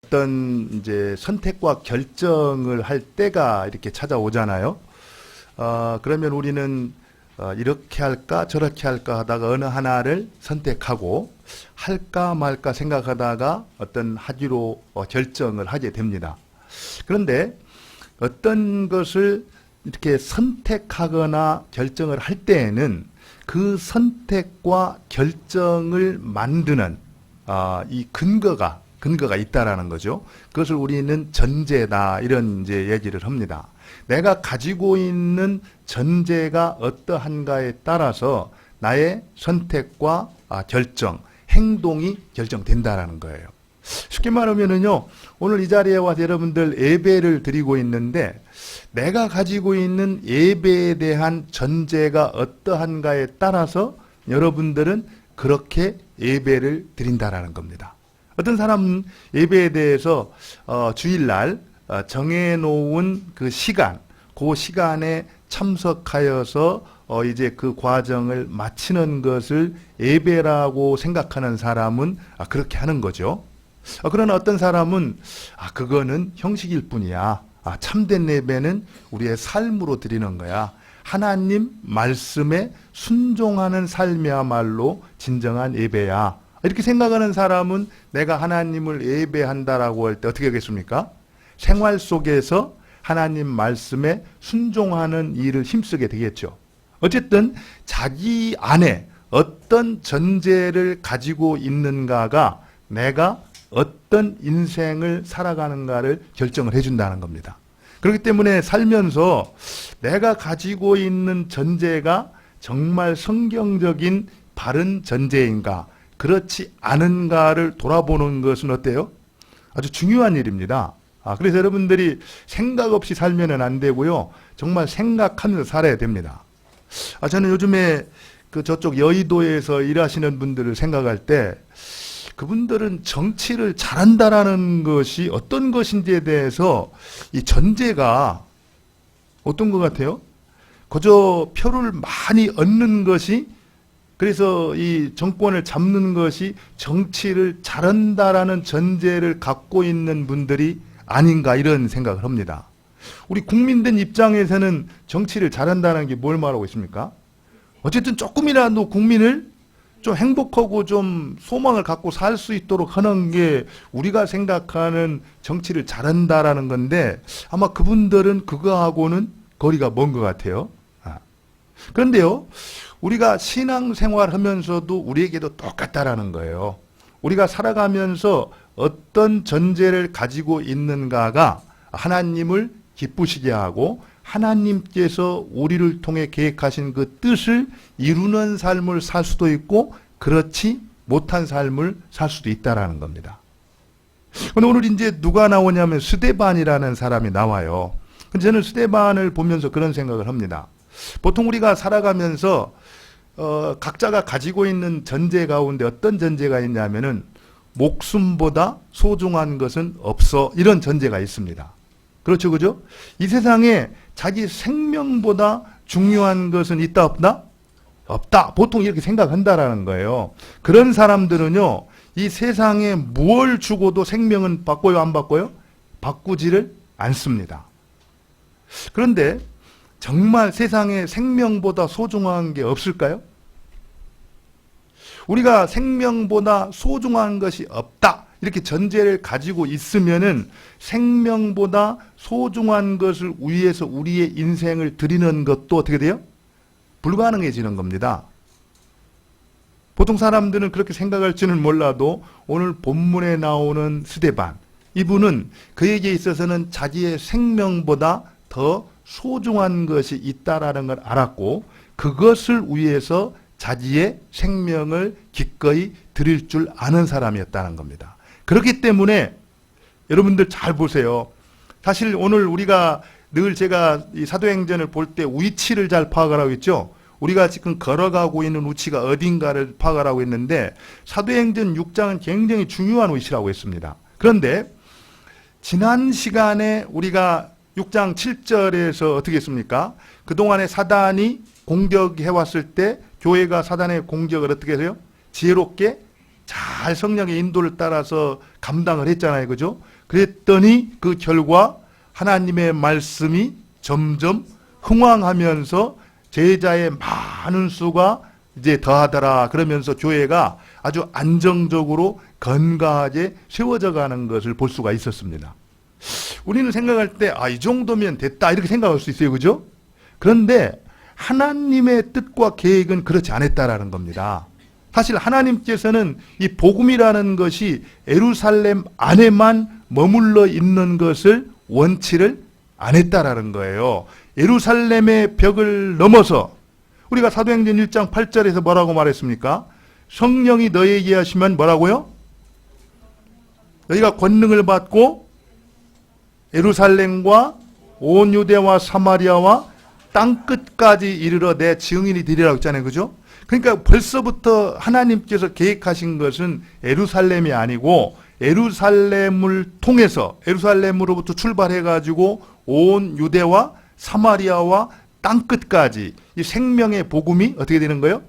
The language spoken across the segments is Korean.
어떤 이제 선택과 결정을 할 때가 이렇게 찾아오잖아요. 그러면 우리는 이렇게 할까 저렇게 할까 하다가 어느 하나를 선택하고 할까 말까 생각하다가 어떤 하기로 결정을 하게 됩니다. 그런데 어떤 것을 이렇게 선택하거나 결정을 할 때에는 그 선택과 결정을 만드는 이 근거가 있다라는 거죠. 그것을 우리는 전제다 이런 이제 얘기를 합니다. 내가 가지고 있는 전제가 어떠한가에 따라서 나의 선택과 결정, 행동이 결정된다라는 거예요. 쉽게 말하면은요, 오늘 이 자리에 와서 여러분들 예배를 드리고 있는데 내가 가지고 있는 예배에 대한 전제가 어떠한가에 따라서 여러분들은 그렇게 예배를 드린다라는 겁니다. 어떤 사람은 예배에 대해서 주일날 정해놓은 그 시간에 참석하여서 이제 그 과정을 마치는 것을 예배라고 생각하는 사람은 그렇게 하는 거죠. 그러나 어떤 사람은 그거는 형식일 뿐이야. 참된 예배는 우리의 삶으로 드리는 거야. 하나님 말씀에 순종하는 삶이야말로 진정한 예배야. 이렇게 생각하는 사람은 내가 하나님을 예배한다라고 할 때 어떻게 하겠습니까? 생활 속에서 하나님 말씀에 순종하는 일을 힘쓰게 되겠죠. 어쨌든 자기 안에 어떤 전제를 가지고 있는가가 내가 어떤 인생을 살아가는가를 결정을 해준다는 겁니다. 그렇기 때문에 살면서 내가 가지고 있는 전제가 정말 성경적인 바른 전제인가, 그렇지 않은가를 돌아보는 것은 어때요? 아주 중요한 일입니다. 그래서 여러분들이 생각 없이 살면 안 되고요. 정말 생각하면서 살아야 됩니다. 저는 요즘에 저쪽 여의도에서 일하시는 분들을 생각할 때 그분들은 정치를 잘한다라는 것이 어떤 것인지에 대해서 이 전제가 어떤 것 같아요? 그저 표를 많이 얻는 것이, 그래서 이 정권을 잡는 것이 정치를 잘한다라는 전제를 갖고 있는 분들이 아닌가 이런 생각을 합니다. 우리 국민들 입장에서는 정치를 잘한다는 게 뭘 말하고 있습니까? 어쨌든 조금이라도 국민을 좀 행복하고 좀 소망을 갖고 살 수 있도록 하는 게 우리가 생각하는 정치를 잘한다라는 건데 아마 그분들은 그거하고는 거리가 먼 것 같아요. 그런데요, 우리가 신앙생활 하면서도 우리에게도 똑같다라는 거예요. 우리가 살아가면서 어떤 전제를 가지고 있는가가 하나님을 기쁘시게 하고 하나님께서 우리를 통해 계획하신 그 뜻을 이루는 삶을 살 수도 있고 그렇지 못한 삶을 살 수도 있다라는 겁니다. 오늘 이제 누가 나오냐면 스데반이라는 사람이 나와요. 근데 저는 스데반을 보면서 그런 생각을 합니다. 보통 우리가 살아가면서 각자가 가지고 있는 전제 가운데 어떤 전제가 있냐면은 목숨보다 소중한 것은 없어, 이런 전제가 있습니다. 그렇죠, 그죠? 이 세상에 자기 생명보다 중요한 것은 있다 없다? 없다. 보통 이렇게 생각한다라는 거예요. 그런 사람들은요, 이 세상에 무엇을 주고도 생명은 바꿔요, 안 바꿔요? 바꾸지를 않습니다. 그런데 정말 세상에 생명보다 소중한 게 없을까요? 우리가 생명보다 소중한 것이 없다, 이렇게 전제를 가지고 있으면은 생명보다 소중한 것을 위해서 우리의 인생을 드리는 것도 어떻게 돼요? 불가능해지는 겁니다. 보통 사람들은 그렇게 생각할지는 몰라도 오늘 본문에 나오는 스데반, 이분은 그에게 있어서는 자기의 생명보다 더 소중한 것이 있다라는 걸 알았고 그것을 위해서 자기의 생명을 기꺼이 드릴 줄 아는 사람이었다는 겁니다. 그렇기 때문에 여러분들 잘 보세요. 사실 오늘 우리가 늘 제가 이 사도행전을 볼 때 위치를 잘 파악하라고 했죠. 우리가 지금 걸어가고 있는 위치가 어딘가를 파악하라고 했는데 사도행전 6장은 굉장히 중요한 위치라고 했습니다. 그런데 지난 시간에 우리가 6장 7절에서 어떻게 했습니까? 그동안에 사단이 공격해왔을 때 교회가 사단의 공격을 어떻게 해요? 지혜롭게 잘 성령의 인도를 따라서 감당을 했잖아요. 그죠? 그랬더니 그 결과 하나님의 말씀이 점점 흥왕하면서 제자의 많은 수가 이제 더하더라. 그러면서 교회가 아주 안정적으로 건강하게 세워져 가는 것을 볼 수가 있었습니다. 우리는 생각할 때, 이 정도면 됐다. 이렇게 생각할 수 있어요. 그죠? 그런데 하나님의 뜻과 계획은 그렇지 않았다라는 겁니다. 사실 하나님께서는 이 복음이라는 것이 예루살렘 안에만 머물러 있는 것을 원치를 안 했다라는 거예요. 예루살렘의 벽을 넘어서 우리가 사도행전 1장 8절에서 뭐라고 말했습니까? 성령이 너희에게 하시면 뭐라고요? 너희가 권능을 받고 예루살렘과 온 유대와 사마리아와 땅끝까지 이르러 내 증인이 되리라고 했잖아요. 그죠? 그러니까 벌써부터 하나님께서 계획하신 것은 예루살렘이 아니고 예루살렘을 통해서 예루살렘으로부터 출발해가지고 온 유대와 사마리아와 땅끝까지 이 생명의 복음이 어떻게 되는 거예요?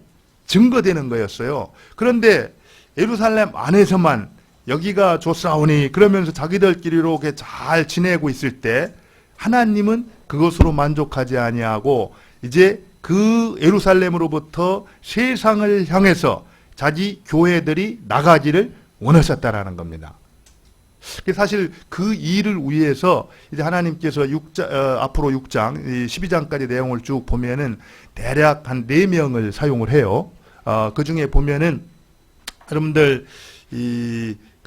증거되는 거였어요. 그런데 예루살렘 안에서만 여기가 좋사오니 그러면서 자기들끼리로 이렇게 잘 지내고 있을 때 하나님은 그것으로 만족하지 아니하고 이제 그 예루살렘으로부터 세상을 향해서 자기 교회들이 나가기를 원하셨다라는 겁니다. 사실 그 일을 위해서 이제 하나님께서 앞으로 6장, 12장까지 내용을 쭉 보면은 대략 한 4명을 사용을 해요. 그 중에 보면은 여러분들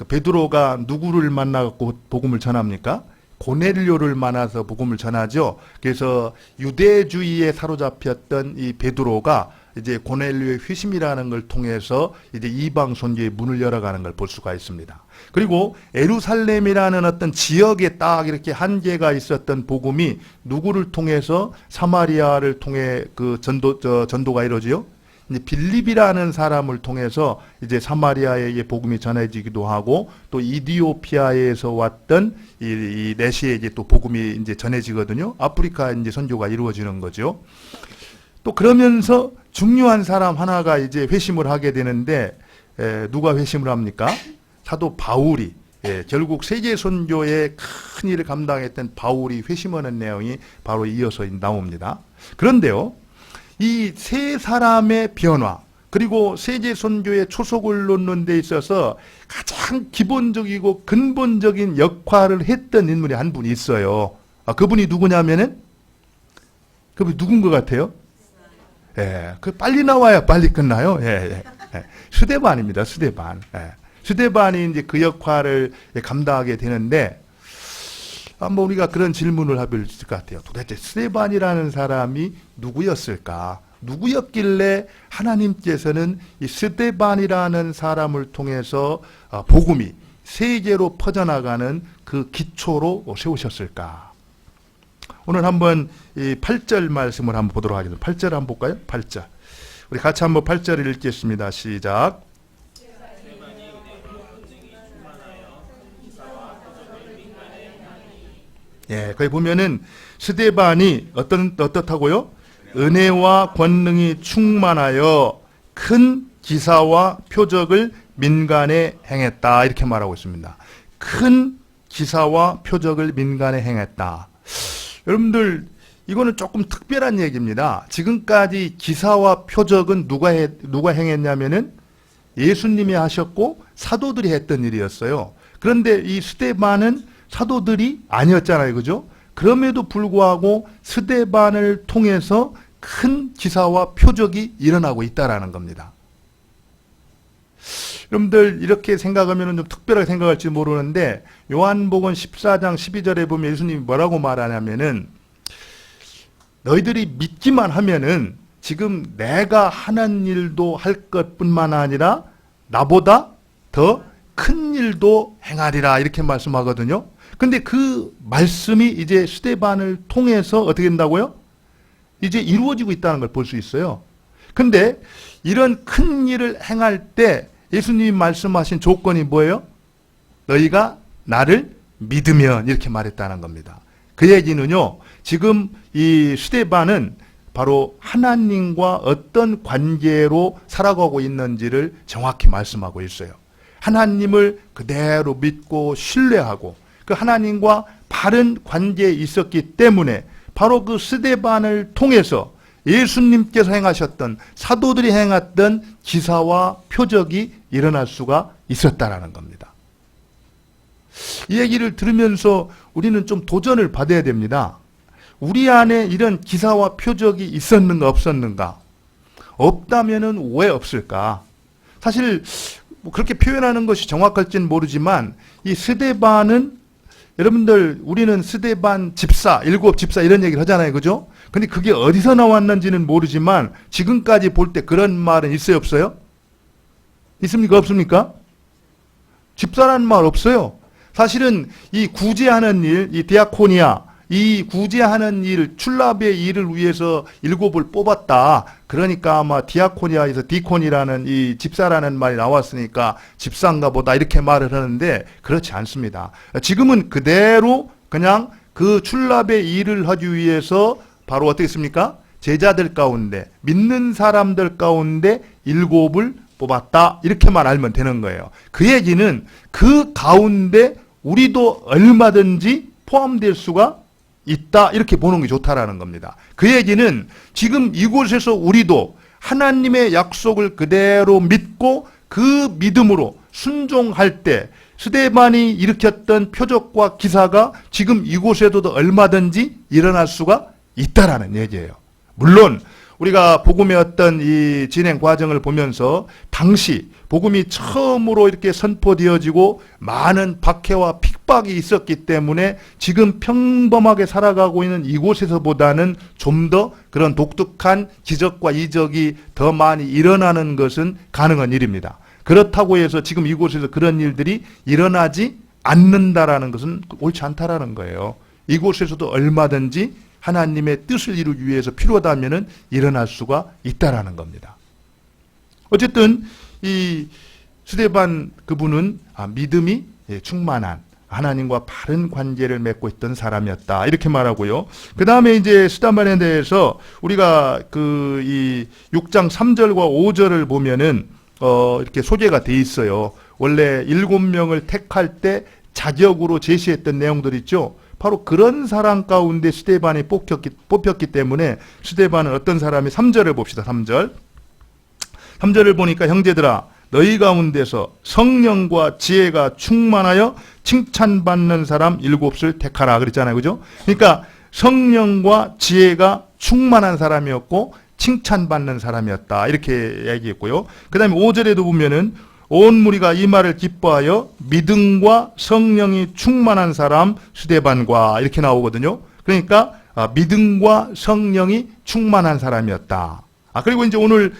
베드로가 누구를 만나갖고 복음을 전합니까? 고넬료를 만나서 복음을 전하죠. 그래서 유대주의에 사로잡혔던 이 베드로가 이제 고넬료의 회심이라는 걸 통해서 이제 이방 선교의 문을 열어가는 걸 볼 수가 있습니다. 그리고 예루살렘이라는 어떤 지역에 딱 이렇게 한계가 있었던 복음이 누구를 통해서 사마리아를 통해 그 전도가 이루어지요? 이제 빌립이라는 사람을 통해서 이제 사마리아의 복음이 전해지기도 하고 또 이디오피아에서 왔던 이 레시에게 또 복음이 이제 전해지거든요. 아프리카 이제 선교가 이루어지는 거죠. 또 그러면서 중요한 사람 하나가 이제 회심을 하게 되는데 누가 회심을 합니까? 사도 바울이 결국 세계 선교의 큰 일을 감당했던 바울이 회심하는 내용이 바로 이어서 나옵니다. 그런데요. 이 세 사람의 변화 그리고 세계 선교의 초석을 놓는 데 있어서 가장 기본적이고 근본적인 역할을 했던 인물이 한 분이 있어요. 그분이 누구냐면은 그분이 누군 것 같아요? 그 빨리 나와야 빨리 끝나요. 스데반입니다. 스데반. 스데반이 이제 그 역할을 감당하게 되는데 한번 우리가 그런 질문을 하면 있을 것 같아요. 도대체 스데반이라는 사람이 누구였을까? 누구였길래 하나님께서는 이 스데반이라는 사람을 통해서 복음이 세계로 퍼져나가는 그 기초로 세우셨을까? 오늘 한번 이 8절 말씀을 한번 보도록 하겠습니다. 8절 한번 볼까요? 8절. 우리 같이 한번 8절을 읽겠습니다. 시작. 거기 보면은 스데반이 어떻다고요? 은혜와 권능이 충만하여 큰 기사와 표적을 민간에 행했다. 이렇게 말하고 있습니다. 큰 기사와 표적을 민간에 행했다. 여러분들 이거는 조금 특별한 얘기입니다. 지금까지 기사와 표적은 누가 행했냐면은 예수님이 하셨고 사도들이 했던 일이었어요. 그런데 이 스데반은 사도들이 아니었잖아요. 그죠? 그럼에도 불구하고 스데반을 통해서 큰 기사와 표적이 일어나고 있다라는 겁니다. 여러분들 이렇게 생각하면 좀 특별하게 생각할지 모르는데 요한복음 14장 12절에 보면 예수님이 뭐라고 말하냐면은 너희들이 믿기만 하면은 지금 내가 하는 일도 할 것뿐만 아니라 나보다 더 큰 일도 행하리라 이렇게 말씀하거든요. 근데 그 말씀이 이제 스데반을 통해서 어떻게 된다고요? 이제 이루어지고 있다는 걸 볼 수 있어요. 근데 이런 큰 일을 행할 때 예수님이 말씀하신 조건이 뭐예요? 너희가 나를 믿으면 이렇게 말했다는 겁니다. 그 얘기는요. 지금 이 스데반은 바로 하나님과 어떤 관계로 살아가고 있는지를 정확히 말씀하고 있어요. 하나님을 그대로 믿고 신뢰하고 그 하나님과 바른 관계에 있었기 때문에 바로 그 스데반을 통해서 예수님께서 행하셨던, 사도들이 행했던 기사와 표적이 일어날 수가 있었다라는 겁니다. 이 얘기를 들으면서 우리는 좀 도전을 받아야 됩니다. 우리 안에 이런 기사와 표적이 있었는가 없었는가? 없다면은 왜 없을까? 사실 뭐 그렇게 표현하는 것이 정확할지는 모르지만 이 스데반은, 여러분들 우리는 스데반 집사, 7 집사 이런 얘기를 하잖아요. 그죠? 근데 그게 어디서 나왔는지는 모르지만 지금까지 볼 때 그런 말은 있어요 없어요? 있습니까 없습니까? 집사라는 말 없어요. 사실은 이 구제하는 일, 이 디아코니아, 이 구제하는 일, 출납의 일을 위해서 7을 뽑았다. 그러니까 아마 디아코니아에서 디콘이라는 이 집사라는 말이 나왔으니까 집사인가 보다 이렇게 말을 하는데 그렇지 않습니다. 지금은 그대로 그냥 그 출납의 일을 하기 위해서 바로 어떻게 했습니까? 제자들 가운데, 믿는 사람들 가운데 7을 뽑았다. 이렇게만 알면 되는 거예요. 그 얘기는 그 가운데 우리도 얼마든지 포함될 수가 있다. 이렇게 보는 게 좋다라는 겁니다. 그 얘기는 지금 이곳에서 우리도 하나님의 약속을 그대로 믿고 그 믿음으로 순종할 때 스데반이 일으켰던 표적과 기사가 지금 이곳에도 얼마든지 일어날 수가 있다라는 얘기예요. 물론 우리가 복음의 어떤 이 진행 과정을 보면서 당시 복음이 처음으로 이렇게 선포되어지고 많은 박해와 핍박이 있었기 때문에 지금 평범하게 살아가고 있는 이곳에서보다는 좀 더 그런 독특한 기적과 이적이 더 많이 일어나는 것은 가능한 일입니다. 그렇다고 해서 지금 이곳에서 그런 일들이 일어나지 않는다라는 것은 옳지 않다라는 거예요. 이곳에서도 얼마든지 하나님의 뜻을 이루기 위해서 필요하다면은 일어날 수가 있다라는 겁니다. 어쨌든 이 스데반 그분은 믿음이 충만한 하나님과 바른 관계를 맺고 있던 사람이었다. 이렇게 말하고요. 그 다음에 이제 스데반에 대해서 우리가 그 이 6장 3절과 5절을 보면은 이렇게 소개가 돼 있어요. 원래 7명을 택할 때 자격으로 제시했던 내용들 있죠. 바로 그런 사람 가운데 스데반이 뽑혔기 때문에 스데반은 어떤 사람이, 3절을 봅시다. 3절. 3절을 보니까 형제들아 너희 가운데서 성령과 지혜가 충만하여 칭찬받는 사람 7을 택하라 그랬잖아요. 그죠? 그러니까 성령과 지혜가 충만한 사람이었고 칭찬받는 사람이었다. 이렇게 얘기했고요. 그 다음에 5절에도 보면은 온 무리가 이 말을 기뻐하여 믿음과 성령이 충만한 사람 스데반과 이렇게 나오거든요. 그러니까 믿음과 성령이 충만한 사람이었다. 그리고 이제 오늘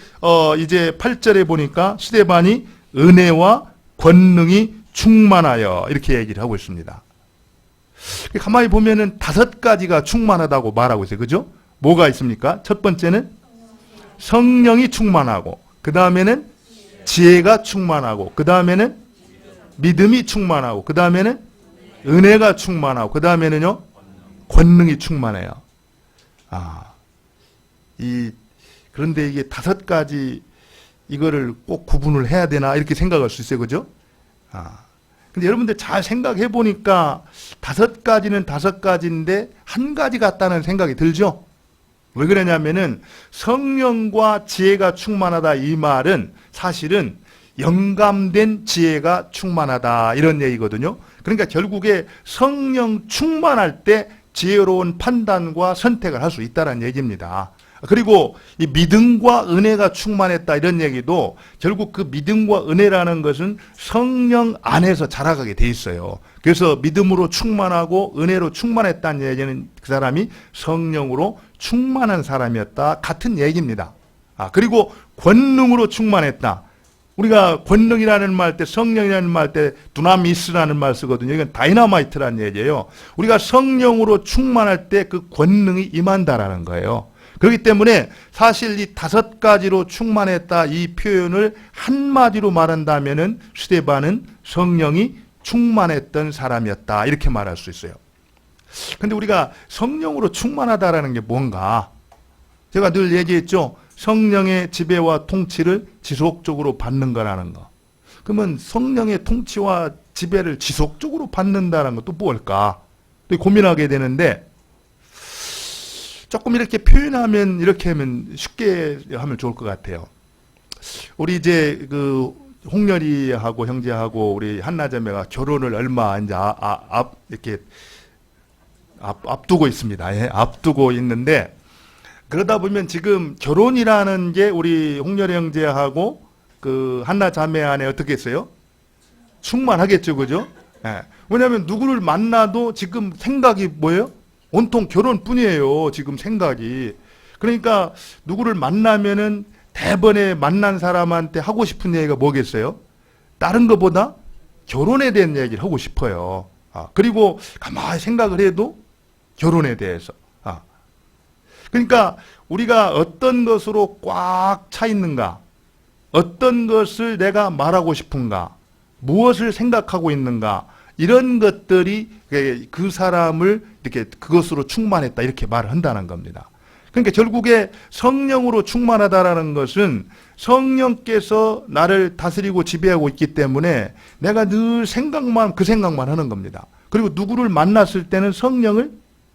이제 8절에 보니까 스데반이 은혜와 권능이 충만하여 이렇게 얘기를 하고 있습니다. 가만히 보면은 5가지가 충만하다고 말하고 있어요. 그죠? 뭐가 있습니까? 첫 번째는 성령이 충만하고, 그 다음에는 지혜가 충만하고, 그 다음에는 믿음이 충만하고, 그 다음에는 은혜가 충만하고, 그 다음에는요 권능이 충만해요. 그런데 이게 5가지 이거를 꼭 구분을 해야 되나 이렇게 생각할 수 있어요. 그죠? 근데 여러분들 잘 생각해 보니까 5가지는 5가지인데 한 가지 같다는 생각이 들죠? 왜 그러냐면은 성령과 지혜가 충만하다 이 말은 사실은 영감된 지혜가 충만하다 이런 얘기거든요. 그러니까 결국에 성령 충만할 때 지혜로운 판단과 선택을 할 수 있다는 얘기입니다. 그리고 이 믿음과 은혜가 충만했다 이런 얘기도 결국 그 믿음과 은혜라는 것은 성령 안에서 자라가게 돼 있어요. 그래서 믿음으로 충만하고 은혜로 충만했다는 얘기는 그 사람이 성령으로 충만한 사람이었다 같은 얘기입니다. 그리고 권능으로 충만했다. 우리가 권능이라는 말 때, 성령이라는 말 때 두나미스라는 말 쓰거든요. 이건 다이너마이트라는 얘기예요. 우리가 성령으로 충만할 때 그 권능이 임한다라는 거예요. 그렇기 때문에 사실 이 5가지로 충만했다 이 표현을 한마디로 말한다면은 스데반은 성령이 충만했던 사람이었다 이렇게 말할 수 있어요. 근데 우리가 성령으로 충만하다라는 게 뭔가? 제가 늘 얘기했죠. 성령의 지배와 통치를 지속적으로 받는 거라는 거. 그러면 성령의 통치와 지배를 지속적으로 받는다는 것도 뭘까? 또 고민하게 되는데, 조금 이렇게 표현하면, 이렇게 하면 쉽게 하면 좋을 것 같아요. 우리 이제 그 홍렬이하고 형제하고 우리 한나자매가 결혼을 얼마 이제 이렇게 앞두고 있습니다. 예, 앞두고 있는데, 그러다 보면 지금 결혼이라는 게 우리 홍렬이 형제하고 그 한나자매 안에 어떻게 했어요? 충만하겠죠, 그죠? 예. 왜냐하면 누구를 만나도 지금 생각이 뭐예요? 온통 결혼뿐이에요. 지금 생각이. 그러니까 누구를 만나면은 대번에 만난 사람한테 하고 싶은 얘기가 뭐겠어요? 다른 것보다 결혼에 대한 얘기를 하고 싶어요. 그리고 가만히 생각을 해도 결혼에 대해서. 그러니까 우리가 어떤 것으로 꽉 차 있는가? 어떤 것을 내가 말하고 싶은가? 무엇을 생각하고 있는가? 이런 것들이 그 사람을 이렇게 그것으로 충만했다 이렇게 말을 한다는 겁니다. 그러니까 결국에 성령으로 충만하다라는 것은 성령께서 나를 다스리고 지배하고 있기 때문에 내가 늘 그 생각만 하는 겁니다. 그리고 누구를 만났을 때는 성령을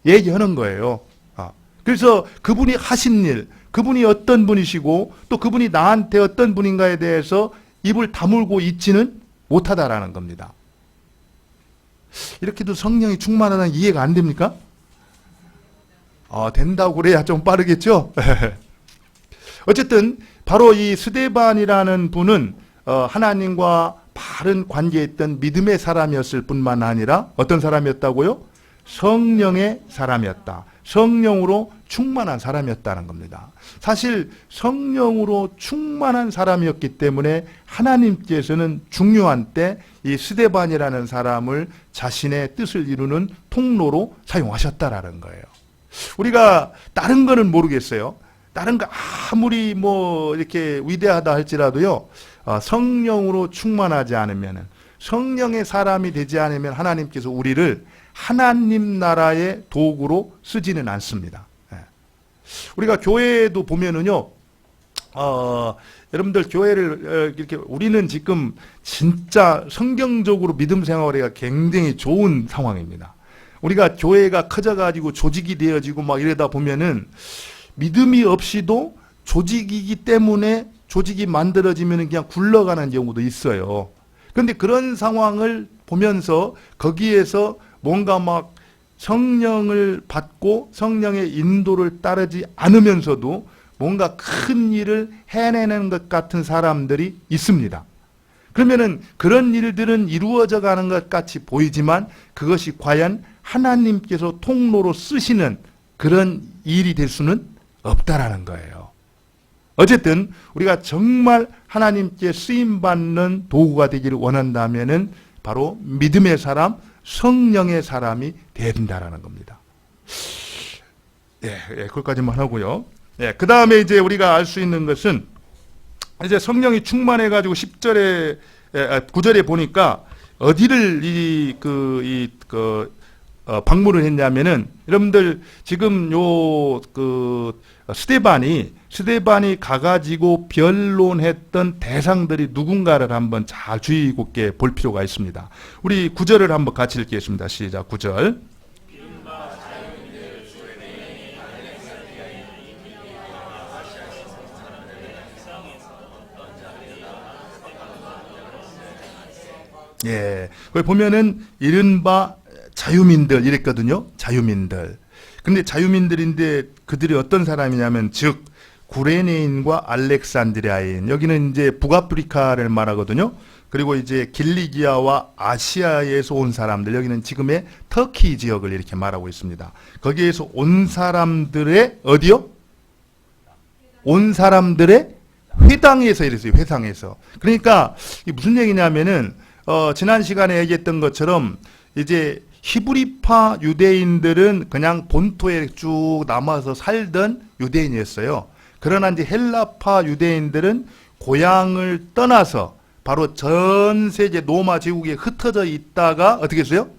얘기하는 거예요. 그래서 그분이 하신 일, 그분이 어떤 분이시고 또 그분이 나한테 어떤 분인가에 대해서 입을 다물고 있지는 못하다라는 겁니다. 이렇게도 성령이 충만하다는 이해가 안 됩니까? 된다고 그래야 좀 빠르겠죠? 어쨌든 바로 이 스데반이라는 분은 하나님과 바른 관계에 있던 믿음의 사람이었을 뿐만 아니라 어떤 사람이었다고요? 성령의 사람이었다. 성령으로 충만한 사람이었다는 겁니다. 사실 성령으로 충만한 사람이었기 때문에 하나님께서는 중요한 때 이 스데반이라는 사람을 자신의 뜻을 이루는 통로로 사용하셨다라는 거예요. 우리가 다른 거는 모르겠어요. 다른 거 아무리 뭐 이렇게 위대하다 할지라도요, 성령으로 충만하지 않으면, 성령의 사람이 되지 않으면 하나님께서 우리를 하나님 나라의 도구로 쓰지는 않습니다. 우리가 교회도 보면은요, 여러분들 교회를 이렇게 우리는 지금 진짜 성경적으로 믿음 생활하기가 굉장히 좋은 상황입니다. 우리가 교회가 커져가지고 조직이 되어지고 막 이러다 보면은 믿음이 없이도 조직이기 때문에 조직이 만들어지면 그냥 굴러가는 경우도 있어요. 그런데 그런 상황을 보면서 거기에서 뭔가 막 성령을 받고 성령의 인도를 따르지 않으면서도 뭔가 큰 일을 해내는 것 같은 사람들이 있습니다. 그러면은 그런 일들은 이루어져 가는 것 같이 보이지만 그것이 과연 하나님께서 통로로 쓰시는 그런 일이 될 수는 없다라는 거예요. 어쨌든 우리가 정말 하나님께 쓰임받는 도구가 되기를 원한다면은 바로 믿음의 사람, 성령의 사람이 돼야 된다라는 겁니다. 그것까지만 하고요. 그 다음에 이제 우리가 알 수 있는 것은 이제 성령이 충만해가지고 10절에, 9절에 보니까 어디를 방문을 했냐면은 여러분들 지금 스데반이 가가지고 변론했던 대상들이 누군가를 한번 잘 주의 깊게 볼 필요가 있습니다. 우리 9절을 한번 같이 읽겠습니다. 시작. 9절. 거기 보면은 이른바 자유민들 이랬거든요. 자유민들. 근데 자유민들인데 그들이 어떤 사람이냐면 즉 구레네인과 알렉산드리아인, 여기는 이제 북아프리카를 말하거든요. 그리고 이제 길리기아와 아시아에서 온 사람들, 여기는 지금의 터키 지역을 이렇게 말하고 있습니다. 거기에서 온 사람들의 어디요? 온 사람들의 회당에서 이랬어요. 회당에서. 그러니까 이게 무슨 얘기냐면은 지난 시간에 얘기했던 것처럼 이제 히브리파 유대인들은 그냥 본토에 쭉 남아서 살던 유대인이었어요. 그러나 이제 헬라파 유대인들은 고향을 떠나서 바로 전 세계 로마 제국에 흩어져 있다가 어떻게 했어요?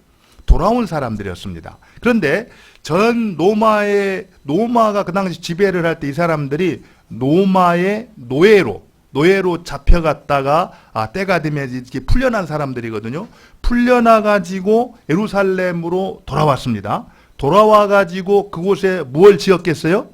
돌아온 사람들이었습니다. 그런데 전 로마가 그 당시 지배를 할 때 이 사람들이 로마의 노예로, 노예로 잡혀갔다가 때가 되면 이렇게 풀려난 사람들이거든요. 풀려나가지고 예루살렘으로 돌아왔습니다. 돌아와가지고 그곳에 무엇을 지었겠어요?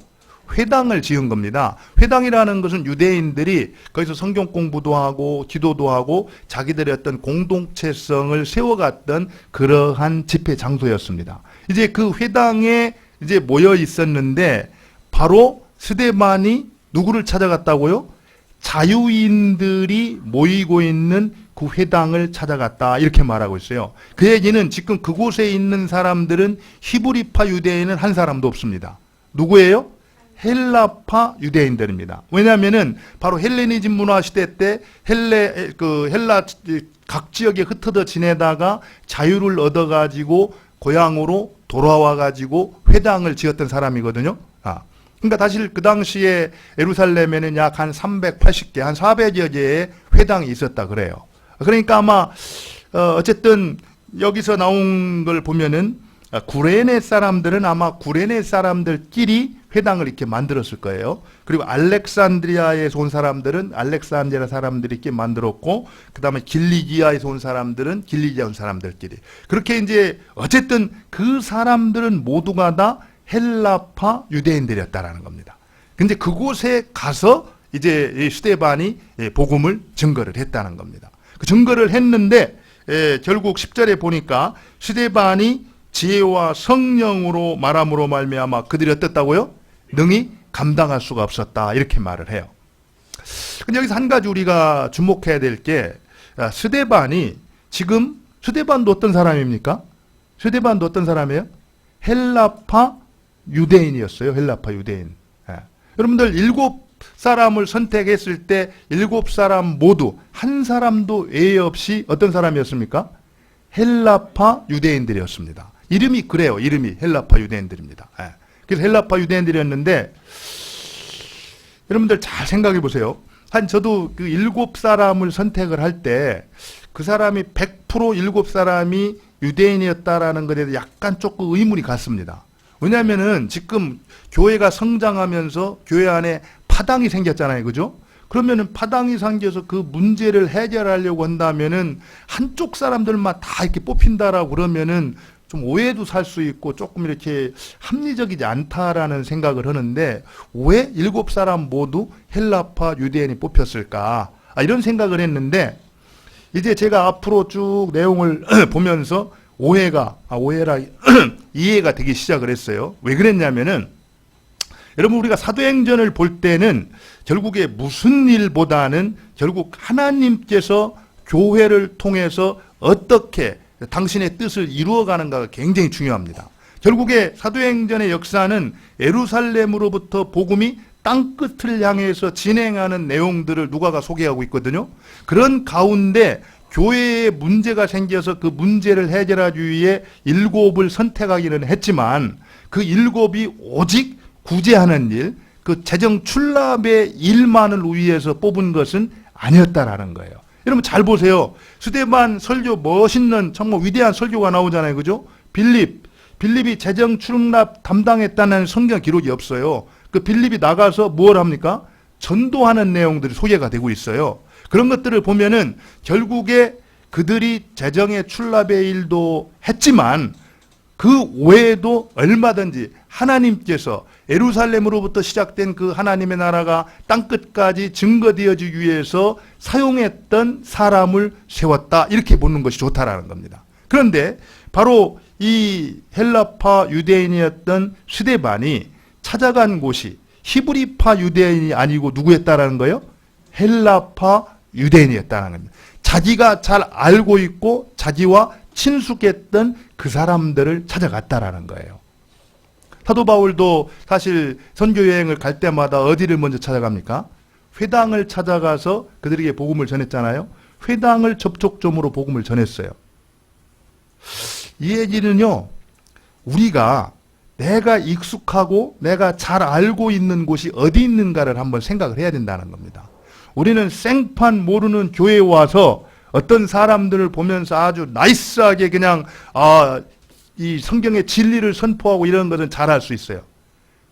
회당을 지은 겁니다. 회당이라는 것은 유대인들이 거기서 성경 공부도 하고 기도도 하고 자기들의 어떤 공동체성을 세워갔던 그러한 집회 장소였습니다. 이제 그 회당에 이제 모여 있었는데 바로 스데반이 누구를 찾아갔다고요? 자유인들이 모이고 있는 그 회당을 찾아갔다 이렇게 말하고 있어요. 그 얘기는 지금 그곳에 있는 사람들은 히브리파 유대인은 한 사람도 없습니다. 누구예요? 헬라파 유대인들입니다. 왜냐하면은 바로 헬레니즘 문화 시대 때 헬라 각 지역에 흩어져 지내다가 자유를 얻어가지고 고향으로 돌아와가지고 회당을 지었던 사람이거든요. 그러니까 사실 그 당시에 예루살렘에는 약 한 380개, 한 400여 개의 회당이 있었다 그래요. 그러니까 아마 어쨌든 여기서 나온 걸 보면은 구레네 사람들은 아마 구레네 사람들끼리 회당을 이렇게 만들었을 거예요. 그리고 알렉산드리아에서 온 사람들은 알렉산드리아 사람들이 이렇게 만들었고, 그 다음에 길리기아에서 온 사람들은 길리기아 온 사람들끼리. 그렇게 이제 어쨌든 그 사람들은 모두가 다 헬라파 유대인들이었다라는 겁니다. 근데 그곳에 가서 이제 스데반이 복음을 증거를 했다는 겁니다. 그 증거를 했는데 결국 10절에 보니까 스데반이 지혜와 성령으로 말함으로 말미암아 그들이 어땠다고요? 능히 감당할 수가 없었다 이렇게 말을 해요. 근데 여기서 한 가지 우리가 주목해야 될 게 스데반이 지금 스데반도 어떤 사람입니까? 스데반도 어떤 사람이에요? 헬라파 유대인이었어요. 헬라파 유대인. 여러분들 7사람을 선택했을 때 7사람 모두 한 사람도 예외 없이 어떤 사람이었습니까? 헬라파 유대인들이었습니다. 이름이 그래요. 이름이 헬라파 유대인들입니다. 그래서 헬라파 유대인들이었는데 여러분들 잘 생각해 보세요. 한 저도 그 7사람을 선택을 할 때 그 사람이 100% 7사람이 유대인이었다라는 것에 대해서 약간 조금 의문이 갔습니다. 왜냐하면은 지금 교회가 성장하면서 교회 안에 파당이 생겼잖아요. 그죠? 그러면은 파당이 생겨서 그 문제를 해결하려고 한다면은 한쪽 사람들만 다 이렇게 뽑힌다라고 그러면은 좀 오해도 살 수 있고 조금 이렇게 합리적이지 않다라는 생각을 하는데 왜 7사람 모두 헬라파 유대인이 뽑혔을까? 이런 생각을 했는데 이제 제가 앞으로 쭉 내용을 보면서 이해가 되기 시작을 했어요. 왜 그랬냐면은 여러분 우리가 사도행전을 볼 때는 결국에 무슨 일보다는 결국 하나님께서 교회를 통해서 어떻게 당신의 뜻을 이루어가는가가 굉장히 중요합니다. 결국에 사도행전의 역사는 예루살렘으로부터 복음이 땅끝을 향해서 진행하는 내용들을 누가가 소개하고 있거든요. 그런 가운데 교회에 문제가 생겨서 그 문제를 해결하기 위해 7을 선택하기는 했지만 그 7이 오직 구제하는 일, 그 재정 출납의 일만을 위해서 뽑은 것은 아니었다라는 거예요. 여러분 잘 보세요. 스데반 설교 멋있는 정말 위대한 설교가 나오잖아요. 그죠? 빌립이 재정 출납 담당했다는 성경 기록이 없어요. 그 빌립이 나가서 뭘 합니까? 전도하는 내용들이 소개가 되고 있어요. 그런 것들을 보면은 결국에 그들이 재정의 출납의 일도 했지만 그 외에도 얼마든지 하나님께서 예루살렘으로부터 시작된 그 하나님의 나라가 땅끝까지 증거되어지기 위해서 사용했던 사람을 세웠다. 이렇게 보는 것이 좋다라는 겁니다. 그런데 바로 이 헬라파 유대인이었던 스데반이 찾아간 곳이 히브리파 유대인이 아니고 누구였다라는 거예요? 헬라파 유대인이었다는 겁니다. 자기가 잘 알고 있고 자기와 친숙했던 그 사람들을 찾아갔다라는 거예요. 사도 바울도 사실 선교 여행을 갈 때마다 어디를 먼저 찾아갑니까? 회당을 찾아가서 그들에게 복음을 전했잖아요. 회당을 접촉점으로 복음을 전했어요. 이 얘기는요, 우리가 내가 익숙하고 내가 잘 알고 있는 곳이 어디 있는가를 한번 생각을 해야 된다는 겁니다. 우리는 생판 모르는 교회에 와서 어떤 사람들을 보면서 아주 나이스하게 그냥 이 성경의 진리를 선포하고 이런 것은 잘 할 수 있어요.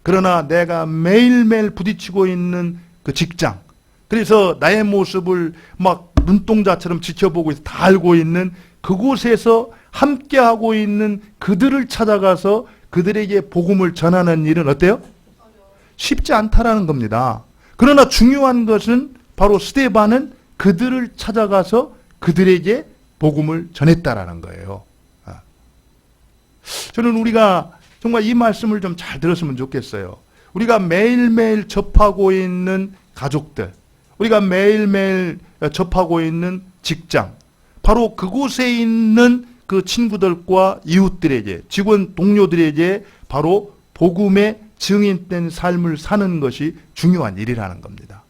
그러나 내가 매일매일 부딪히고 있는 그 직장, 그래서 나의 모습을 막 눈동자처럼 지켜보고 있어 다 알고 있는 그곳에서 함께하고 있는 그들을 찾아가서 그들에게 복음을 전하는 일은 어때요? 쉽지 않다라는 겁니다. 그러나 중요한 것은 바로 스데반은 그들을 찾아가서 그들에게 복음을 전했다라는 거예요. 저는 우리가 정말 이 말씀을 좀 잘 들었으면 좋겠어요. 우리가 매일매일 접하고 있는 가족들, 우리가 매일매일 접하고 있는 직장, 바로 그곳에 있는 그 친구들과 이웃들에게, 직원 동료들에게 바로 복음의 증인된 삶을 사는 것이 중요한 일이라는 겁니다.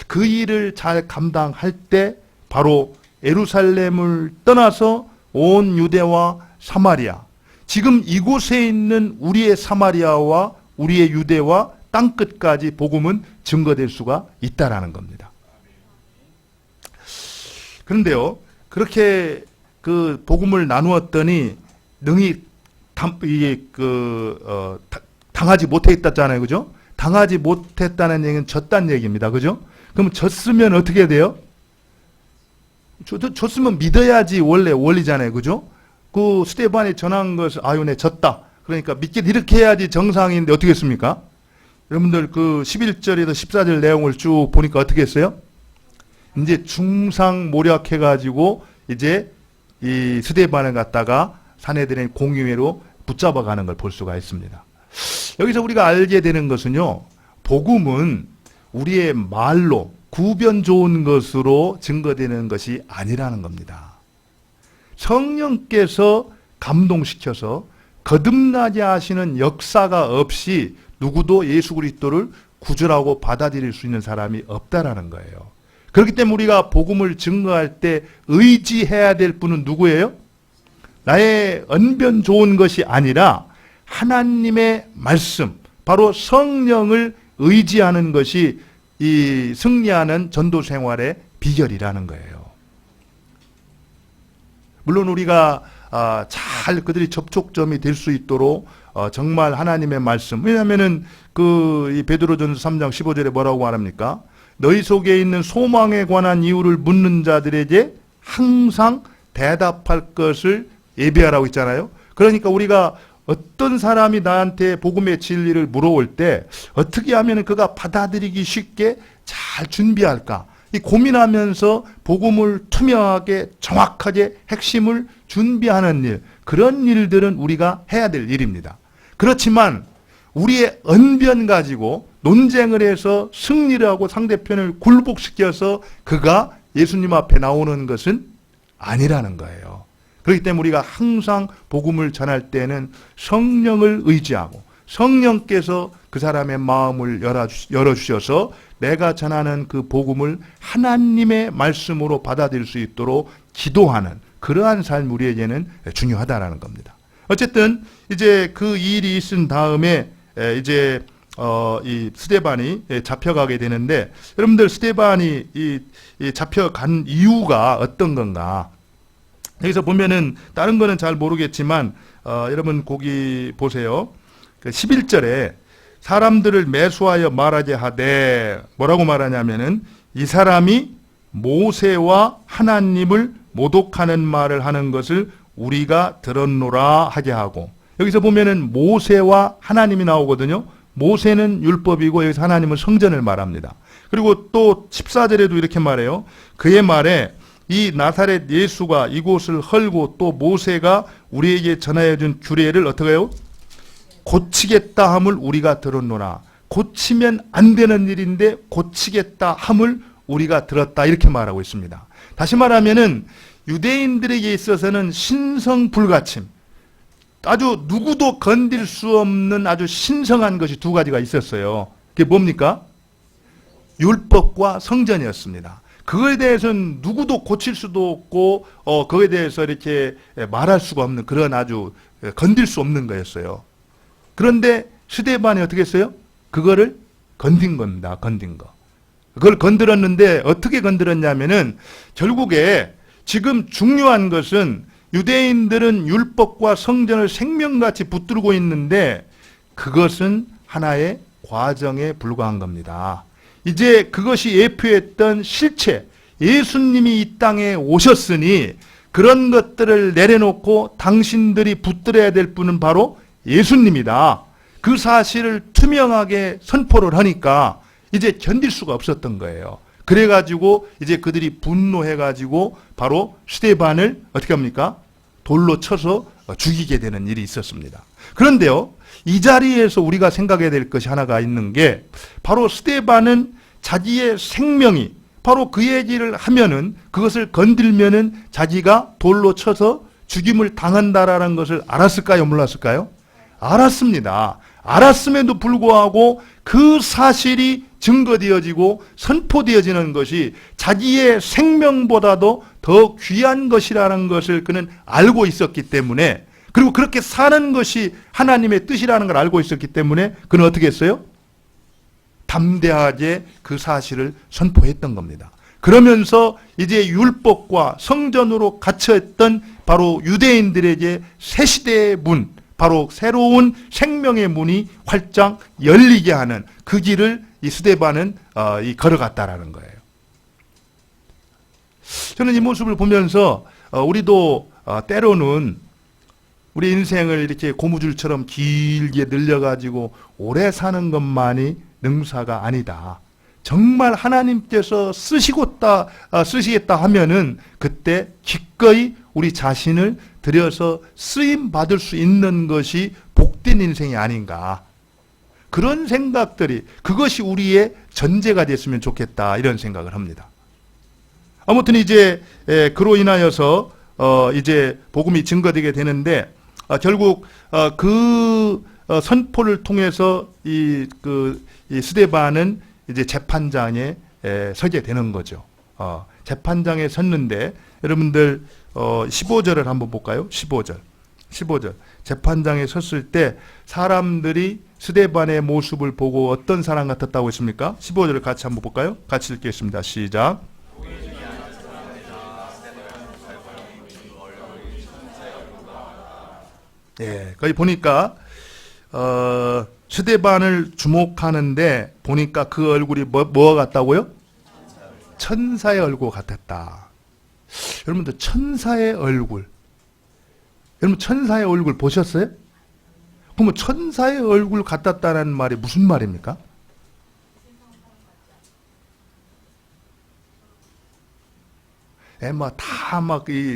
그 일을 잘 감당할 때 바로 예루살렘을 떠나서 온 유대와 사마리아, 지금 이곳에 있는 우리의 사마리아와 우리의 유대와 땅끝까지 복음은 증거될 수가 있다라는 겁니다. 그런데요, 그렇게 그 복음을 나누었더니 능히 당하지 못했다잖아요, 그죠? 당하지 못했다는 얘기는 졌다는 얘기입니다, 그죠? 그럼 졌으면 어떻게 돼요? 졌으면 믿어야지 원래 원리잖아요, 그죠? 그 스데반이 전한 것을 아유, 내 졌다. 그러니까 믿게 이렇게 해야지 정상인데 어떻게 했습니까? 여러분들 그 11절에서 14절 내용을 쭉 보니까 어떻게 했어요? 이제 중상모략해가지고 이제 이 스데반을 갖다가 사내들의 공유회로 붙잡아가는 걸 볼 수가 있습니다. 여기서 우리가 알게 되는 것은요, 복음은 우리의 말로 구변 좋은 것으로 증거되는 것이 아니라는 겁니다. 성령께서 감동시켜서 거듭나게 하시는 역사가 없이 누구도 예수 그리스도를 구주라고 받아들일 수 있는 사람이 없다라는 거예요. 그렇기 때문에 우리가 복음을 증거할 때 의지해야 될 분은 누구예요? 나의 언변 좋은 것이 아니라 하나님의 말씀, 바로 성령을 의지하는 것이 이 승리하는 전도 생활의 비결이라는 거예요. 물론 우리가 잘 그들이 접촉점이 될 수 있도록 정말 하나님의 말씀, 왜냐하면은 이 베드로전서 3장 15절에 뭐라고 말합니까? 너희 속에 있는 소망에 관한 이유를 묻는 자들에게 항상 대답할 것을 예비하라고 있잖아요. 그러니까 우리가 어떤 사람이 나한테 복음의 진리를 물어올 때 어떻게 하면 그가 받아들이기 쉽게 잘 준비할까? 이 고민하면서 복음을 투명하게 정확하게 핵심을 준비하는 일, 그런 일들은 우리가 해야 될 일입니다. 그렇지만 우리의 언변 가지고 논쟁을 해서 승리를 하고 상대편을 굴복시켜서 그가 예수님 앞에 나오는 것은 아니라는 거예요. 그렇기 때문에 우리가 항상 복음을 전할 때는 성령을 의지하고 성령께서 그 사람의 마음을 열어주셔서 내가 전하는 그 복음을 하나님의 말씀으로 받아들일 수 있도록 기도하는 그러한 삶 우리에게는 중요하다라는 겁니다. 어쨌든 이제 그 일이 있은 다음에 이제 이 스데반이 잡혀가게 되는데, 여러분들 스데반이 이 잡혀간 이유가 어떤 건가? 여기서 보면은 다른 거는 잘 모르겠지만 여러분 거기 보세요. 11절에 사람들을 매수하여 말하게 하되 뭐라고 말하냐면은 이 사람이 모세와 하나님을 모독하는 말을 하는 것을 우리가 들었노라 하게 하고, 여기서 보면은 모세와 하나님이 나오거든요. 모세는 율법이고 여기서 하나님은 성전을 말합니다. 그리고 또 14절에도 이렇게 말해요. 그의 말에 이 나사렛 예수가 이곳을 헐고 또 모세가 우리에게 전하여 준 규례를 어떻게 해요? 고치겠다 함을 우리가 들었노라. 고치면 안 되는 일인데 고치겠다 함을 우리가 들었다, 이렇게 말하고 있습니다. 다시 말하면은 유대인들에게 있어서는 신성불가침, 아주 누구도 건들 수 없는 아주 신성한 것이 두 가지가 있었어요. 그게 뭡니까? 율법과 성전이었습니다. 그거에 대해서는 누구도 고칠 수도 없고 그거에 대해서 이렇게 말할 수가 없는 그런 아주 건들 수 없는 거였어요. 그런데 스데반이 어떻게 했어요? 그거를 건든 겁니다. 건든 거. 그걸 건드렸는데 어떻게 건드렸냐면은 결국에 지금 중요한 것은 유대인들은 율법과 성전을 생명같이 붙들고 있는데 그것은 하나의 과정에 불과한 겁니다. 이제 그것이 예표했던 실체, 예수님이 이 땅에 오셨으니 그런 것들을 내려놓고 당신들이 붙들어야 될 분은 바로 예수님이다. 그 사실을 투명하게 선포를 하니까 이제 견딜 수가 없었던 거예요. 그래가지고 이제 그들이 분노해가지고 바로 스데반을 어떻게 합니까? 돌로 쳐서 죽이게 되는 일이 있었습니다. 그런데요, 이 자리에서 우리가 생각해야 될 것이 하나가 있는 게 바로 스데반은 자기의 생명이 바로 그 얘기를 하면은 그것을 건들면은 자기가 돌로 쳐서 죽임을 당한다라는 것을 알았을까요? 몰랐을까요? 알았습니다. 알았음에도 불구하고 그 사실이 증거되어지고 선포되어지는 것이 자기의 생명보다도 더 귀한 것이라는 것을 그는 알고 있었기 때문에, 그리고 그렇게 사는 것이 하나님의 뜻이라는 걸 알고 있었기 때문에 그는 어떻게 했어요? 담대하게 그 사실을 선포했던 겁니다. 그러면서 이제 율법과 성전으로 갇혀있던 바로 유대인들에게 새 시대의 문, 바로 새로운 생명의 문이 활짝 열리게 하는 그 길을 이 스데반은 걸어갔다라는 거예요. 저는 이 모습을 보면서 우리도 때로는 우리 인생을 이렇게 고무줄처럼 길게 늘려가지고 오래 사는 것만이 능사가 아니다. 정말 하나님께서 쓰시겠다 하면은 그때 기꺼이 우리 자신을 들여서 쓰임 받을 수 있는 것이 복된 인생이 아닌가. 그런 생각들이, 그것이 우리의 전제가 됐으면 좋겠다, 이런 생각을 합니다. 아무튼 이제 그로 인하여서 이제 복음이 증거되게 되는데 결국 그 선포를 통해서 이 스데반은 이제 재판장에 서게 되는 거죠. 재판장에 섰는데 여러분들 15절을 한번 볼까요? 15절. 재판장에 섰을 때 사람들이 스데반의 모습을 보고 어떤 사람 같았다고 했습니까? 15절을 같이 한번 볼까요? 같이 읽겠습니다. 시작. 예, 거기 보니까 스데반을 주목하는데 보니까 그 얼굴이 뭐가 같다고요? 천사의 얼굴 같았다. 여러분들 천사의 얼굴, 여러분 천사의 얼굴 보셨어요? 그러면 천사의 얼굴 같았다는 말이 무슨 말입니까?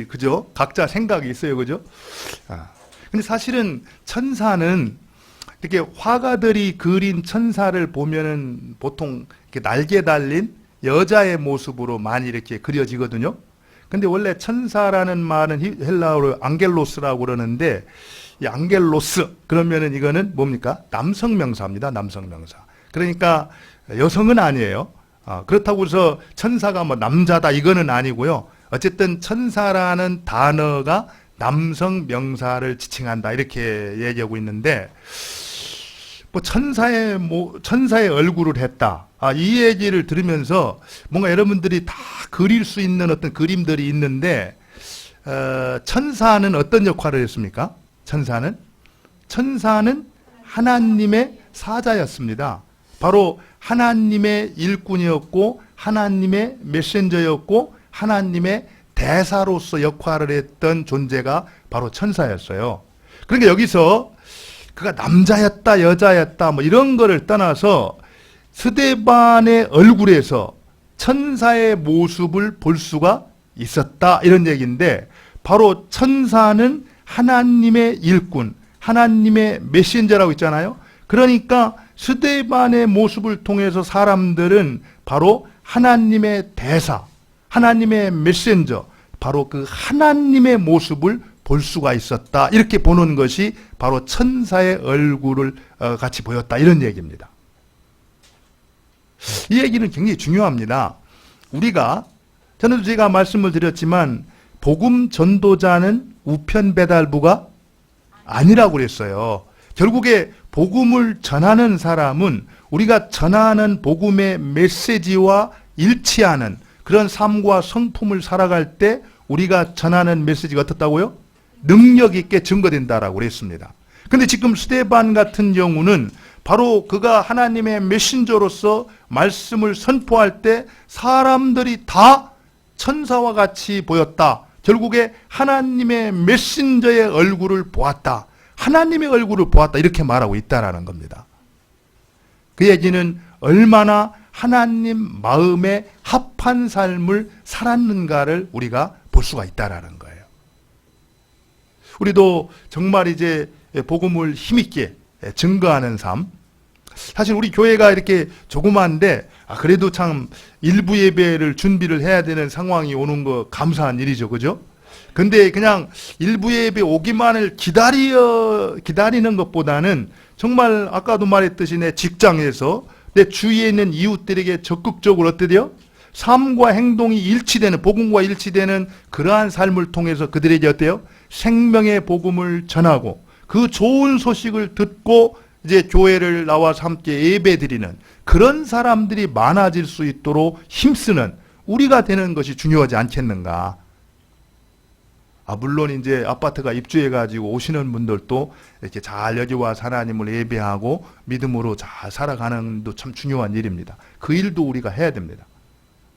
그죠? 각자 생각이 있어요, 그죠? 근데 사실은 천사는 이렇게 화가들이 그린 천사를 보면은 보통 이렇게 날개 달린 여자의 모습으로 많이 이렇게 그려지거든요. 근데 원래 천사라는 말은 헬라어로 앙겔로스라고 그러는데, 이 앙겔로스 그러면은 이거는 뭡니까? 남성 명사입니다. 남성 명사. 그러니까 여성은 아니에요. 그렇다고 해서 천사가 뭐 남자다 이거는 아니고요. 어쨌든 천사라는 단어가 남성 명사를 지칭한다, 이렇게 얘기하고 있는데, 뭐 천사의 얼굴을 했다. 이 얘기를 들으면서 뭔가 여러분들이 다 그릴 수 있는 어떤 그림들이 있는데, 천사는 어떤 역할을 했습니까? 천사는 하나님의 사자였습니다. 바로 하나님의 일꾼이었고, 하나님의 메신저였고, 하나님의 대사로서 역할을 했던 존재가 바로 천사였어요. 그러니까 여기서 그가 남자였다, 여자였다, 뭐 이런 거를 떠나서 스데반의 얼굴에서 천사의 모습을 볼 수가 있었다, 이런 얘기인데, 바로 천사는 하나님의 일꾼, 하나님의 메신저라고 있잖아요. 그러니까 스데반의 모습을 통해서 사람들은 바로 하나님의 대사, 하나님의 메신저, 바로 그 하나님의 모습을 볼 수가 있었다, 이렇게 보는 것이 바로 천사의 얼굴을 같이 보였다, 이런 얘기입니다. 이 얘기는 굉장히 중요합니다. 저는 제가 말씀을 드렸지만 복음 전도자는 우편 배달부가 아니라고 그랬어요. 결국에 복음을 전하는 사람은 우리가 전하는 복음의 메시지와 일치하는 그런 삶과 성품을 살아갈 때 우리가 전하는 메시지가 어떻다고요? 능력 있게 증거된다라고 그랬습니다. 근데 지금 스데반 같은 경우는 바로 그가 하나님의 메신저로서 말씀을 선포할 때 사람들이 다 천사와 같이 보였다. 결국에 하나님의 메신저의 얼굴을 보았다. 하나님의 얼굴을 보았다. 이렇게 말하고 있다라는 겁니다. 그 얘기는 얼마나 하나님 마음에 합한 삶을 살았는가를 우리가 볼 수가 있다라는 거예요. 우리도 정말 이제 복음을 힘있게 증거하는 삶. 사실 우리 교회가 이렇게 조그만데 그래도 참 일부 예배를 준비를 해야 되는 상황이 오는 거 감사한 일이죠. 그죠? 근데 그냥 일부 예배 오기만을 기다리는 것보다는 정말 아까도 말했듯이 내 직장에서 내 주위에 있는 이웃들에게 적극적으로 어때요? 삶과 행동이 일치되는, 복음과 일치되는 그러한 삶을 통해서 그들에게 어때요? 생명의 복음을 전하고 그 좋은 소식을 듣고 이제 교회를 나와서 함께 예배드리는 그런 사람들이 많아질 수 있도록 힘쓰는 우리가 되는 것이 중요하지 않겠는가? 물론 이제 아파트가 입주해가지고 오시는 분들도 이렇게 잘 여기 와서 하나님을 예배하고 믿음으로 잘 살아가는 것도 참 중요한 일입니다. 그 일도 우리가 해야 됩니다.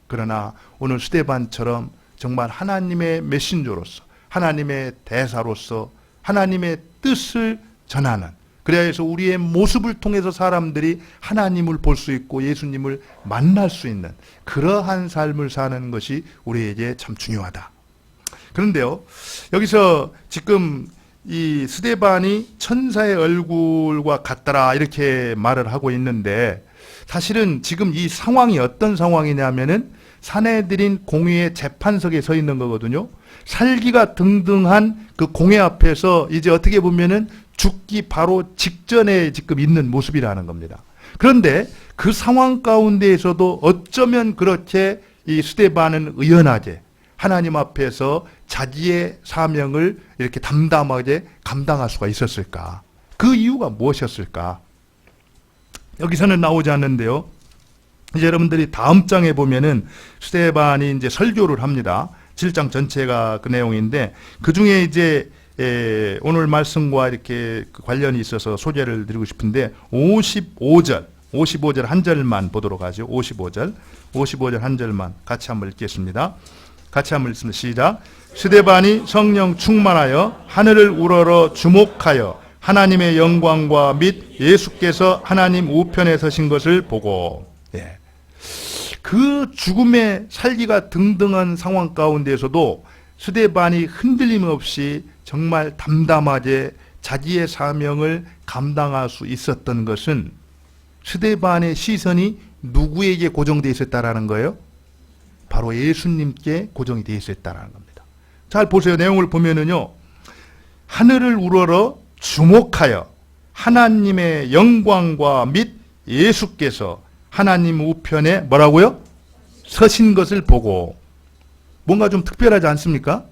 그러나 오늘 스데반처럼 정말 하나님의 메신저로서 하나님의 대사로서 하나님의 뜻을 전하는, 그래서 우리의 모습을 통해서 사람들이 하나님을 볼 수 있고 예수님을 만날 수 있는 그러한 삶을 사는 것이 우리에게 참 중요하다. 그런데요, 여기서 지금 이 스데반이 천사의 얼굴과 같더라 이렇게 말을 하고 있는데, 사실은 지금 이 상황이 어떤 상황이냐면은 사내들인 공회의 재판석에 서 있는 거거든요. 살기가 등등한 그 공회 앞에서 이제 어떻게 보면은 죽기 바로 직전에 지금 있는 모습이라는 겁니다. 그런데 그 상황 가운데에서도 어쩌면 그렇게 이 스데반은 의연하게 하나님 앞에서 자기의 사명을 이렇게 담담하게 감당할 수가 있었을까? 그 이유가 무엇이었을까? 여기서는 나오지 않는데요. 이제 여러분들이 다음 장에 보면은 스데반이 이제 설교를 합니다. 7장 전체가 그 내용인데, 그 중에 이제 오늘 말씀과 이렇게 관련이 있어서 소개를 드리고 싶은데 55절 한 절만 보도록 하죠. 55절 한 절만 같이 한번 읽겠습니다. 같이 한번 읽습니다. 시작. 스데반이 성령 충만하여 하늘을 우러러 주목하여 하나님의 영광과 및 예수께서 하나님 우편에 서신 것을 보고, 그 죽음의 살기가 등등한 상황 가운데에서도 스데반이 흔들림 없이 정말 담담하게 자기의 사명을 감당할 수 있었던 것은 스데반의 시선이 누구에게 고정되어 있었다라는 거예요? 바로 예수님께 고정이 되어 있었다라는 겁니다. 잘 보세요. 내용을 보면은요, 하늘을 우러러 주목하여 하나님의 영광과 및 예수께서 하나님 우편에 뭐라고요? 서신 것을 보고. 뭔가 좀 특별하지 않습니까?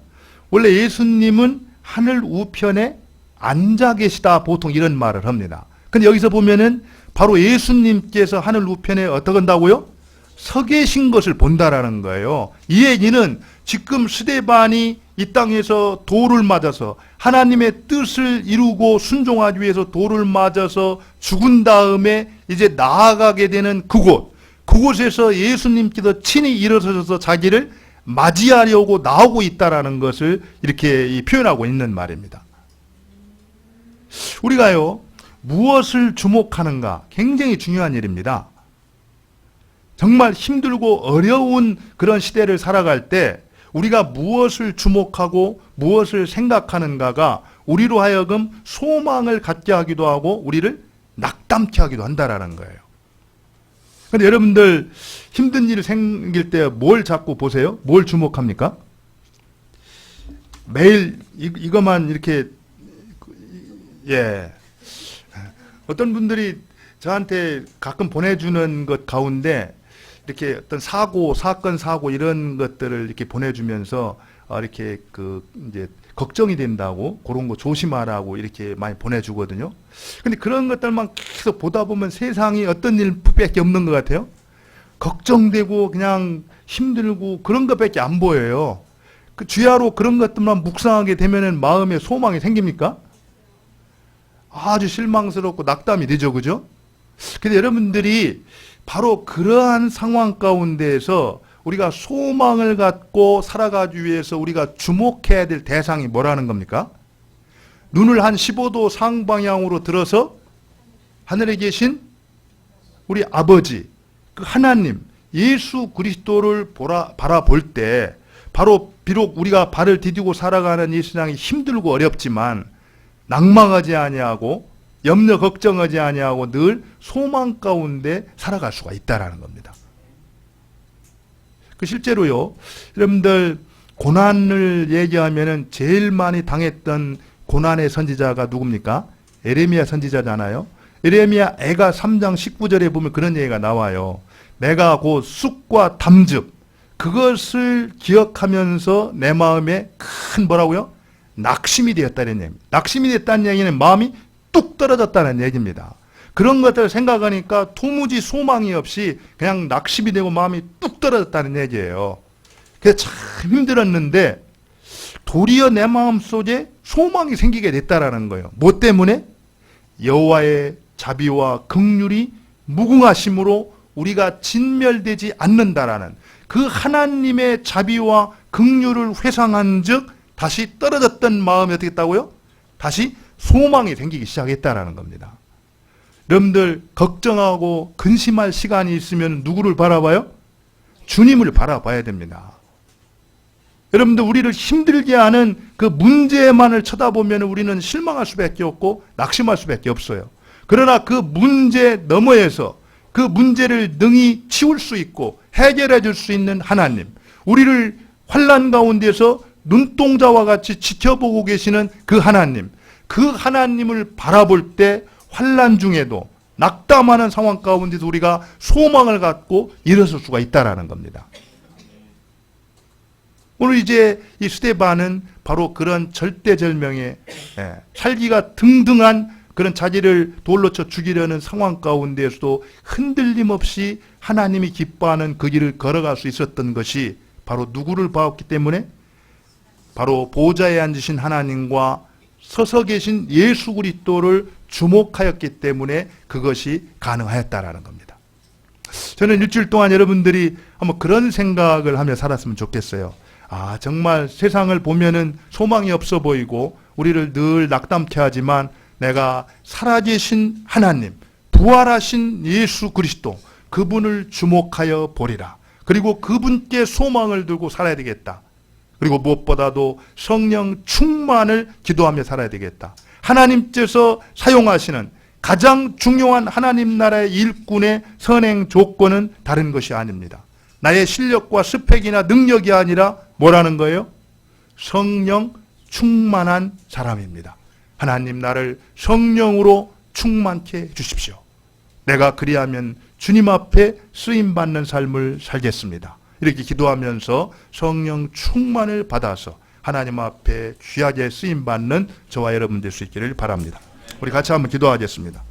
원래 예수님은 하늘 우편에 앉아 계시다, 보통 이런 말을 합니다. 근데 여기서 보면은 바로 예수님께서 하늘 우편에 어떻게 한다고요? 서 계신 것을 본다라는 거예요. 이 얘기는 지금 스데반이 이 땅에서 돌을 맞아서 하나님의 뜻을 이루고 순종하기 위해서 돌을 맞아서 죽은 다음에 이제 나아가게 되는 그곳에서 예수님께서 친히 일어서셔서 자기를 맞이하려고 나오고 있다라는 것을 이렇게 표현하고 있는 말입니다. 우리가요, 무엇을 주목하는가 굉장히 중요한 일입니다. 정말 힘들고 어려운 그런 시대를 살아갈 때 우리가 무엇을 주목하고 무엇을 생각하는가가 우리로 하여금 소망을 갖게 하기도 하고 우리를 낙담케 하기도 한다라는 거예요. 그런데 여러분들 힘든 일이 생길 때 뭘 자꾸 보세요? 뭘 주목합니까? 매일 이것만 이렇게, 어떤 분들이 저한테 가끔 보내주는 것 가운데 이렇게 어떤 사건, 이런 것들을 이렇게 보내주면서, 이렇게 이제 걱정이 된다고, 그런 거 조심하라고 이렇게 많이 보내주거든요. 근데 그런 것들만 계속 보다 보면 세상이 어떤 일밖에 없는 것 같아요. 걱정되고, 그냥 힘들고, 그런 것밖에 안 보여요. 그 주야로 그런 것들만 묵상하게 되면은 마음에 소망이 생깁니까? 아주 실망스럽고 낙담이 되죠, 그죠? 근데 여러분들이 바로 그러한 상황 가운데에서 우리가 소망을 갖고 살아가기 위해서 우리가 주목해야 될 대상이 뭐라는 겁니까? 눈을 한 15도 상방향으로 들어서 하늘에 계신 우리 아버지, 그 하나님, 예수 그리스도를 바라볼 때 바로 비록 우리가 발을 디디고 살아가는 이 세상이 힘들고 어렵지만 낭망하지 아니하고 염려 걱정하지 아니하고 늘 소망 가운데 살아갈 수가 있다라는 겁니다. 그 실제로요, 여러분들 고난을 얘기하면은 제일 많이 당했던 고난의 선지자가 누굽니까? 에레미야 선지자잖아요. 에레미야 애가 3장 19절에 보면 그런 얘기가 나와요. 내가 곧 쑥과 담즙 그것을 기억하면서 내 마음에 큰 뭐라고요? 낙심이 되었다는 얘기입니다. 낙심이 됐다는 얘기는 마음이 뚝 떨어졌다는 얘기입니다. 그런 것들을 생각하니까 도무지 소망이 없이 그냥 낙심이 되고 마음이 뚝 떨어졌다는 얘기예요. 그래서 참 힘들었는데 도리어 내 마음속에 소망이 생기게 됐다라는 거예요. 뭐 때문에? 여호와의 자비와 긍휼이 무궁하심으로 우리가 진멸되지 않는다라는 그 하나님의 자비와 긍휼을 회상한 즉 다시 떨어졌던 마음이 어떻게 했다고요? 다시 소망이 생기기 시작했다라는 겁니다. 여러분들 걱정하고 근심할 시간이 있으면 누구를 바라봐요? 주님을 바라봐야 됩니다. 여러분들 우리를 힘들게 하는 그 문제만을 쳐다보면 우리는 실망할 수밖에 없고 낙심할 수밖에 없어요. 그러나 그 문제 너머에서 그 문제를 능히 치울 수 있고 해결해 줄 수 있는 하나님, 우리를 환난 가운데서 눈동자와 같이 지켜보고 계시는 그 하나님, 그 하나님을 바라볼 때 환난 중에도 낙담하는 상황 가운데서 우리가 소망을 갖고 일어설 수가 있다라는 겁니다. 오늘 이제 이 스데반은 바로 그런 절대절명의 살기가 등등한 그런 자기를 돌로 쳐 죽이려는 상황 가운데에서도 흔들림 없이 하나님이 기뻐하는 그 길을 걸어갈 수 있었던 것이 바로 누구를 봤기 때문에? 바로 보좌에 앉으신 하나님과 서서 계신 예수 그리스도를 주목하였기 때문에 그것이 가능하였다라는 겁니다. 저는 일주일 동안 여러분들이 한번 그런 생각을 하며 살았으면 좋겠어요. 아, 정말 세상을 보면은 소망이 없어 보이고 우리를 늘 낙담케 하지만 내가 살아계신 하나님, 부활하신 예수 그리스도 그분을 주목하여 보리라. 그리고 그분께 소망을 두고 살아야 되겠다. 그리고 무엇보다도 성령 충만을 기도하며 살아야 되겠다. 하나님께서 사용하시는 가장 중요한 하나님 나라의 일꾼의 선행 조건은 다른 것이 아닙니다. 나의 실력과 스펙이나 능력이 아니라 뭐라는 거예요? 성령 충만한 사람입니다. 하나님 나를 성령으로 충만케 해 주십시오. 내가 그리하면 주님 앞에 쓰임받는 삶을 살겠습니다. 이렇게 기도하면서 성령 충만을 받아서 하나님 앞에 귀하게 쓰임받는 저와 여러분 될 수 있기를 바랍니다. 우리 같이 한번 기도하겠습니다.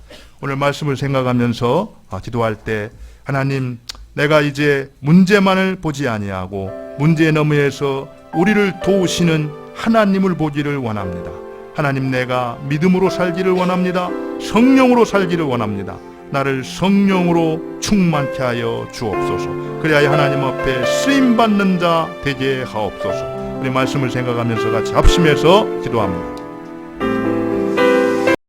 오늘 말씀을 생각하면서 기도할 때 하나님, 내가 이제 문제만을 보지 아니하고 문제 너머에서 우리를 도우시는 하나님을 보기를 원합니다. 하나님, 내가 믿음으로 살기를 원합니다. 성령으로 살기를 원합니다. 나를 성령으로 충만케 하여 주옵소서. 그래야 하나님 앞에 쓰임받는 자 되게 하옵소서. 우리 말씀을 생각하면서 같이 합심해서 기도합니다.